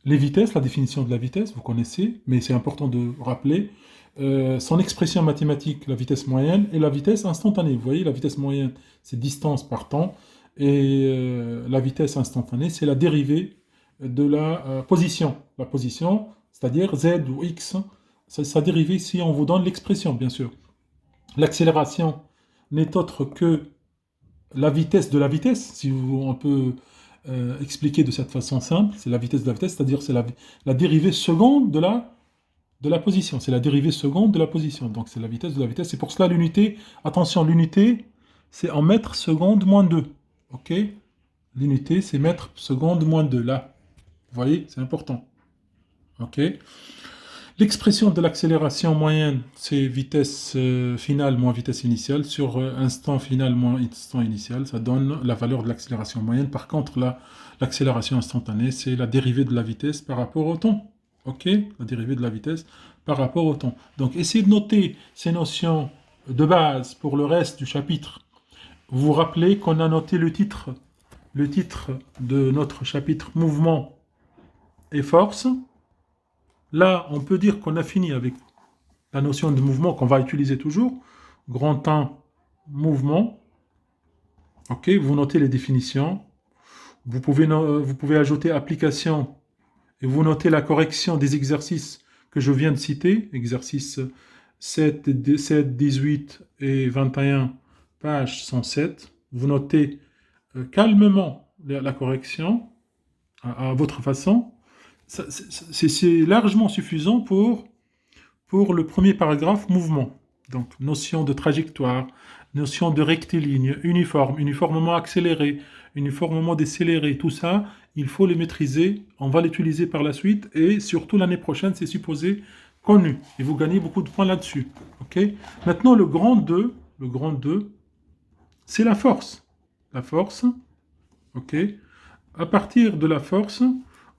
les vitesses, la définition de la vitesse, vous connaissez, mais c'est important de rappeler son expression mathématique, la vitesse moyenne, et la vitesse instantanée. Vous voyez, la vitesse moyenne, c'est distance par temps, et la vitesse instantanée, c'est la dérivée de la position. La position, c'est-à-dire z ou x, c'est sa dérivée si on vous donne l'expression, bien sûr. L'accélération n'est autre que la vitesse de la vitesse, si on peut expliquer de cette façon simple, c'est la vitesse de la vitesse, c'est-à-dire c'est la dérivée seconde de la position. C'est la dérivée seconde de la position. Donc c'est la vitesse de la vitesse. C'est pour cela l'unité, attention, l'unité, c'est en mètres secondes moins 2. OK? L'unité, c'est mètres secondes moins 2. Là, vous voyez, c'est important. OK? L'expression de l'accélération moyenne, c'est vitesse finale moins vitesse initiale. Sur instant final moins instant initial, ça donne la valeur de l'accélération moyenne. Par contre, l'accélération instantanée, c'est la dérivée de la vitesse par rapport au temps. OK? La dérivée de la vitesse par rapport au temps. Donc, essayez de noter ces notions de base pour le reste du chapitre. Vous vous rappelez qu'on a noté le titre de notre chapitre Mouvement et force. Là, on peut dire qu'on a fini avec la notion de mouvement qu'on va utiliser toujours. Grand 1, mouvement. OK, vous notez les définitions. Vous pouvez ajouter application et vous notez la correction des exercices que je viens de citer. Exercices 7, 18 et 21, page 107. Vous notez calmement la correction à votre façon. C'est largement suffisant pour le premier paragraphe, mouvement. Donc, notion de trajectoire, notion de rectiligne, uniformement accéléré, uniformement décéléré, tout ça, il faut les maîtriser, on va l'utiliser par la suite, et surtout l'année prochaine, c'est supposé connu, et vous gagnez beaucoup de points là-dessus. Okay. Maintenant, le grand 2, c'est la force. La force, ok. À partir de la force,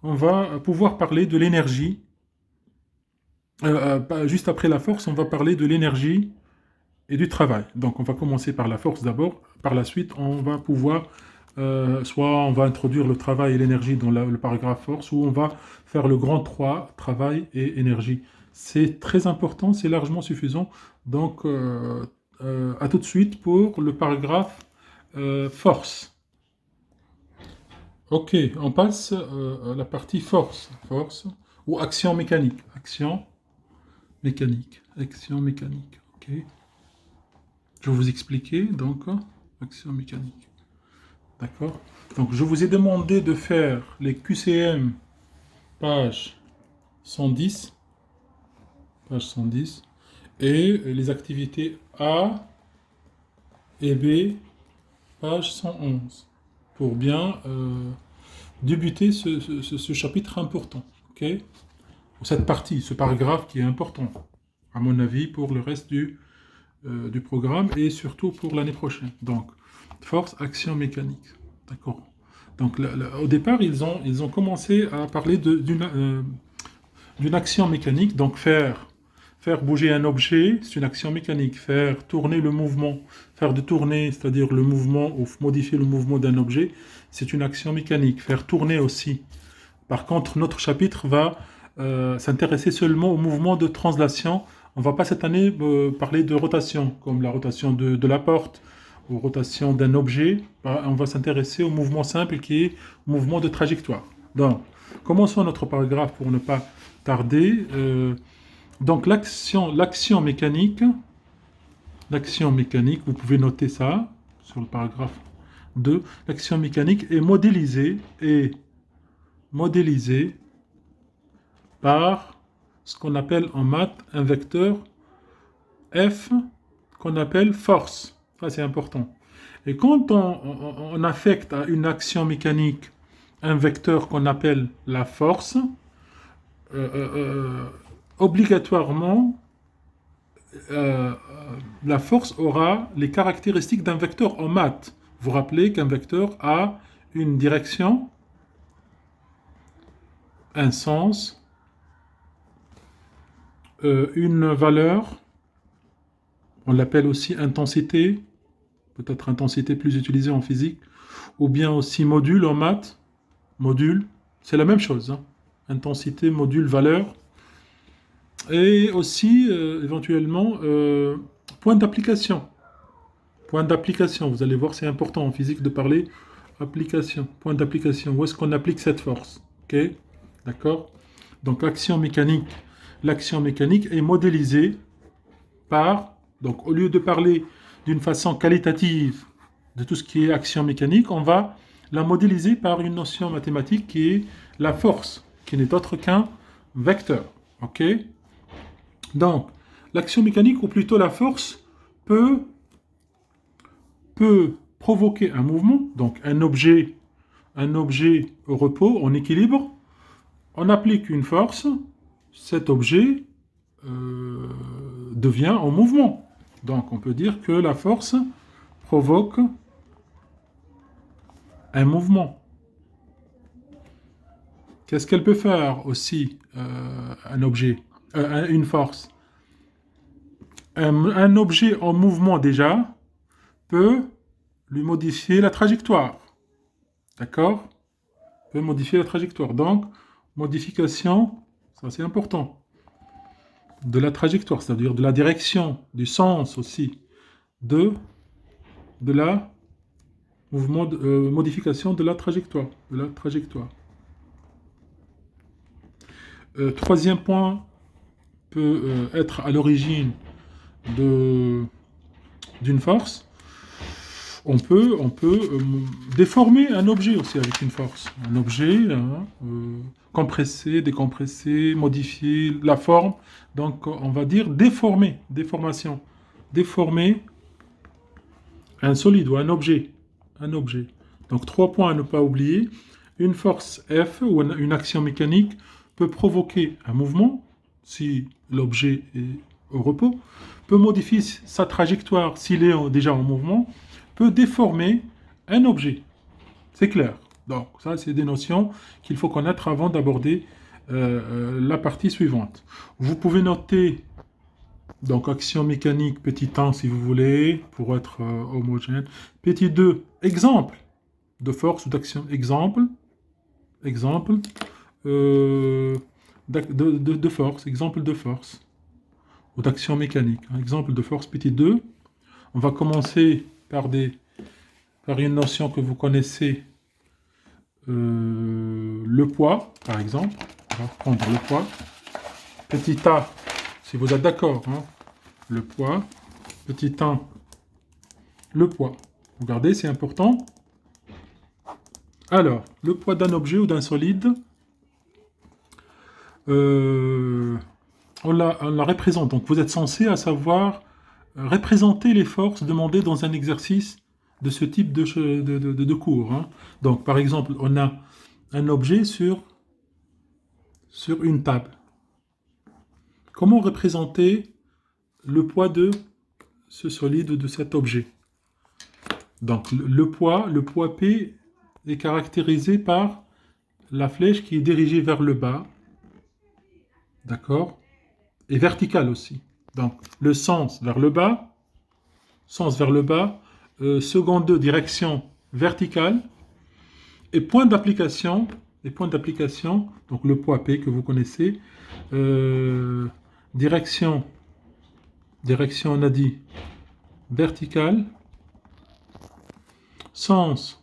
on va pouvoir parler de l'énergie. Juste après la force, on va parler de l'énergie et du travail. Donc on va commencer par la force d'abord. Par la suite, on va pouvoir, soit on va introduire le travail et l'énergie dans le paragraphe force, ou on va faire le grand 3, travail et énergie. C'est très important, c'est largement suffisant. Donc à tout de suite pour le paragraphe force. Ok, on passe à la partie force. Force ou action mécanique. Action mécanique. Action mécanique. Ok. Je vais vous expliquer donc action mécanique. D'accord. Donc je vous ai demandé de faire les QCM page 110. Page 110. Et les activités A et B page 111. Pour bien débuter ce chapitre important. Ok. Cette partie, ce paragraphe qui est important, à mon avis, pour le reste du programme et surtout pour l'année prochaine. Donc, force, action mécanique. D'accord. Donc, au départ, ils ont commencé à parler d'une action mécanique. Donc, faire bouger un objet, c'est une action mécanique. Faire tourner le mouvement, faire de tourner, c'est-à-dire le mouvement ou modifier le mouvement d'un objet, c'est une action mécanique. Faire tourner aussi. Par contre, notre chapitre va s'intéresser seulement au mouvement de translation. On ne va pas cette année parler de rotation, comme la rotation de la porte ou rotation d'un objet. On va s'intéresser au mouvement simple qui est le mouvement de trajectoire. Donc, commençons notre paragraphe pour ne pas tarder. Donc, l'action mécanique, vous pouvez noter ça sur le paragraphe 2. L'action mécanique est modélisée par ce qu'on appelle en maths un vecteur F qu'on appelle force. Ça, c'est important. Et quand on affecte à une action mécanique un vecteur qu'on appelle la force, obligatoirement, la force aura les caractéristiques d'un vecteur en maths. Vous vous rappelez qu'un vecteur a une direction, un sens, une valeur, on l'appelle aussi intensité, peut-être intensité plus utilisée en physique, ou bien aussi module en maths. Module, c'est la même chose, hein. intensité module valeur. Et aussi, éventuellement, point d'application. Point d'application, vous allez voir, c'est important en physique de parler application. Point d'application, où est-ce qu'on applique cette force? Ok, d'accord? Donc, action mécanique. L'action mécanique est modélisée par, donc au lieu de parler d'une façon qualitative de tout ce qui est action mécanique, on va la modéliser par une notion mathématique qui est la force, qui n'est autre qu'un vecteur. Ok? Donc, l'action mécanique, ou plutôt la force, peut provoquer un mouvement, donc un objet au repos, en équilibre. On applique une force, cet objet devient en mouvement. Donc, on peut dire que la force provoque un mouvement. Qu'est-ce qu'elle peut faire aussi, un objet, une force? Un objet en mouvement déjà peut lui modifier la trajectoire. D'accord? Peut modifier la trajectoire. Donc, modification, ça c'est important, de la trajectoire, c'est-à-dire de la direction, du sens aussi, de la modification de la trajectoire. Troisième point peut être à l'origine d'une force. On peut déformer un objet aussi avec une force. Un objet, hein, compresser, décompresser, modifier la forme. Donc, on va dire déformer, déformation. Déformer un solide ou un objet. Un objet. Donc, 3 points à ne pas oublier. Une force F ou une action mécanique peut provoquer un mouvement si l'objet est au repos, peut modifier sa trajectoire s'il est déjà en mouvement, peut déformer un objet. C'est clair. Donc, ça, c'est des notions qu'il faut connaître avant d'aborder la partie suivante. Vous pouvez noter, donc, action mécanique, petit 1, si vous voulez, pour être homogène. Petit 2, exemple de force ou d'action. Exemple de force. Exemple de force ou d'action mécanique. Exemple de force, petit 2. On va commencer par une notion que vous connaissez, le poids, par exemple. On va prendre le poids. Petit a, si vous êtes d'accord, hein, le poids. Petit 1, le poids. Regardez, c'est important. Alors, le poids d'un objet ou d'un solide, on la représente. Donc, vous êtes censé à savoir représenter les forces demandées dans un exercice de ce type de cours. Hein. Donc, par exemple, on a un objet sur une table. Comment représenter le poids de ce solide ou de cet objet? Donc, le poids P est caractérisé par la flèche qui est dirigée vers le bas, d'accord? Et verticale aussi. Donc, le sens vers le bas, second 2, direction verticale, et point d'application, donc le poids P que vous connaissez, direction, on a dit verticale, sens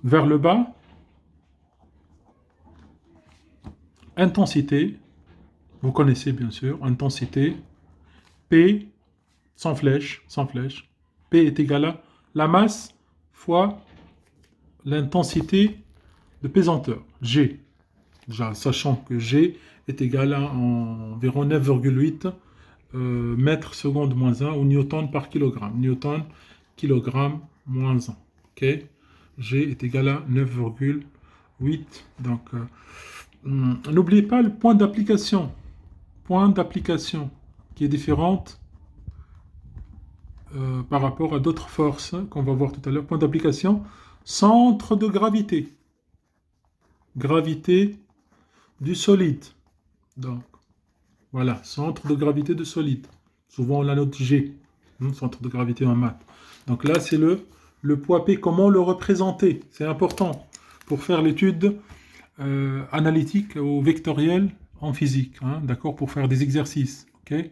vers le bas, intensité, vous connaissez bien sûr, intensité, P, sans flèche, P est égal à la masse fois l'intensité de pesanteur, G. Déjà, sachant que G est égal à environ 9,8 mètres seconde moins 1 ou newton par kilogramme. Newton, kilogramme moins 1. Ok? G est égal à 9,8. Donc, n'oubliez pas le point d'application. Point d'application qui est différente par rapport à d'autres forces qu'on va voir tout à l'heure. Point d'application, centre de gravité. Gravité du solide. Donc, voilà, centre de gravité de solide. Souvent, on la note G, centre de gravité en maths. Donc là, c'est le Le poids P, comment le représenter? C'est important pour faire l'étude analytique ou vectorielle en physique, hein, d'accord, pour faire des exercices, ok?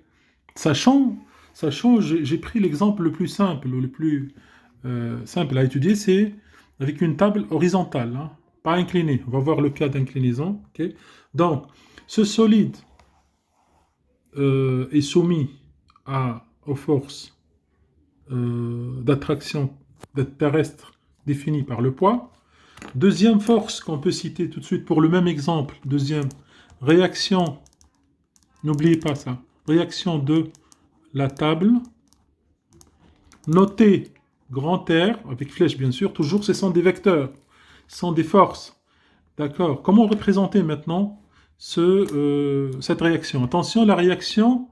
Sachant, sachant, j'ai pris l'exemple le plus simple, le plus simple à étudier, c'est avec une table horizontale, hein, pas inclinée. On va voir le cas d'inclinaison, ok? Donc, ce solide est soumis aux forces d'attraction terrestre définies par le poids. Deuxième force qu'on peut citer tout de suite pour le même exemple, deuxième, réaction, n'oubliez pas ça, réaction de la table, notez grand R, avec flèche bien sûr, toujours ce sont des vecteurs, ce sont des forces. D'accord. Comment représenter maintenant cette réaction? Attention, la réaction,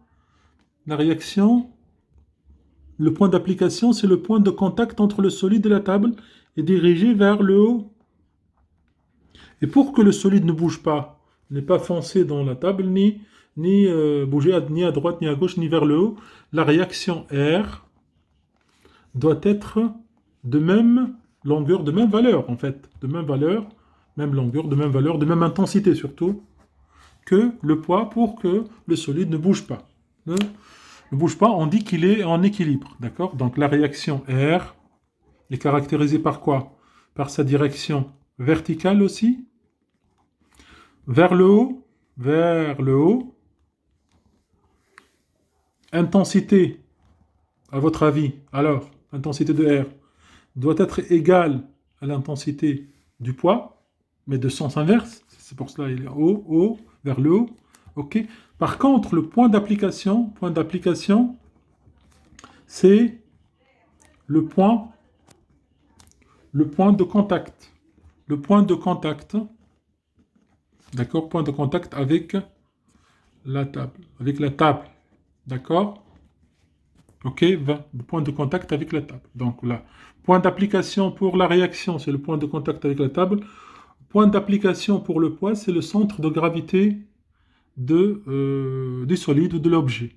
le point d'application, c'est le point de contact entre le solide et la table et dirigé vers le haut. Et pour que le solide ne bouge pas, n'est pas foncé dans la table, ni bouger ni à droite, ni à gauche, ni vers le haut, la réaction R doit être de même longueur, de même valeur en fait, de même valeur, même longueur, de même valeur, de même intensité surtout, que le poids pour que le solide ne bouge pas. Ne bouge pas, on dit qu'il est en équilibre, d'accord? Donc la réaction R est caractérisée par quoi? Par sa direction verticale aussi, vers le haut, intensité, à votre avis, alors, intensité de R, doit être égale à l'intensité du poids, mais de sens inverse, c'est pour cela il est haut, vers le haut, ok. Par contre, le point d'application, c'est le point de contact, d'accord, point de contact avec la table, d'accord, ok, le point de contact avec la table. Donc là, point d'application pour la réaction, c'est le point de contact avec la table. Point d'application pour le poids, c'est le centre de gravité du solide ou de l'objet.